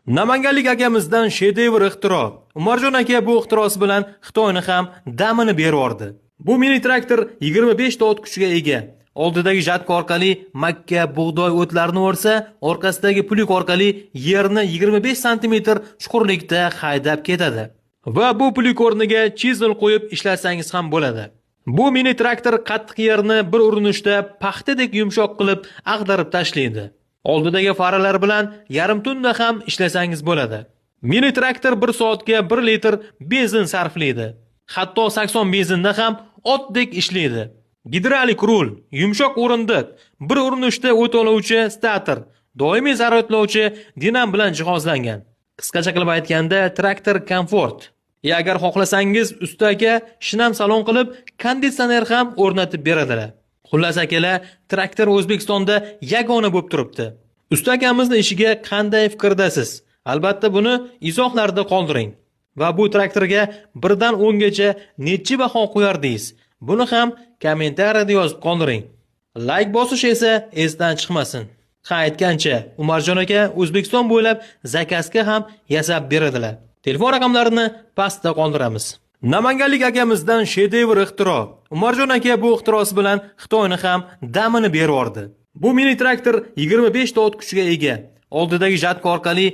Namanganlik akamizdan shedevr ixtiro. Umarjon aka bu ixtirosi bilan Xitoyni ham damini berib. Bu mini traktor 25 ta ot kuchiga ega. Oldidagi jatka orqali makka, bug'doy o'tlarini o'rsa, orqasidagi plyuk orqali yerni 25 sm chuqurlikda haydab ketadi. Va bu plyuk o'rniga chisel qo'yib ishlatsangiz ham bo'ladi. Bu mini traktor qattiq yerni bir urinishda paxtadek yumshoq qilib ag'darib tashlaydi. Oldidagi faralar bilan yarim tunda ham ishlasangiz bo'ladi. Mini traktor 1 soatga 1 litr benzin sarflaydi. Hatto 80 benzinda ham otdek ishlaydi. Gidrolik rul, yumshoq o'rindiq, bir urinishda o't oluvchi stator, doimiy zaryadlovchi dinam bilan jihozlangan. Qisqacha qilib aytganda, traktor komfort. Agar xohlasangiz ustaga shinam salon qilib, konditsioner ham o'rnatib beradilar. Xullas akalar, traktor O'zbekistonda yagona bo'lib turibdi. Usta akamizni ishiga qanday fikrdasiz? Albatta buni izohlarda qoldiring. Va bu traktorga 1 dan 10 gacha necha baho qo'yardingiz? Buni ham kommentariyada yozib qoldiring. Like bosish esa esdan chiqmasin. Ha aytgancha, Umarjon aka O'zbekiston bo'ylab zakazga ham yasab beradilar. Telefon raqamlarini pastda qoldiramiz. Namanganlik akamizdan shedevr ixtiro. Umarjon aka bu ixtirosi bilan Xitoyni ham damini berib. Bu mini traktor 25 ta ot kuchiga ega. Oldidagi jatka orqali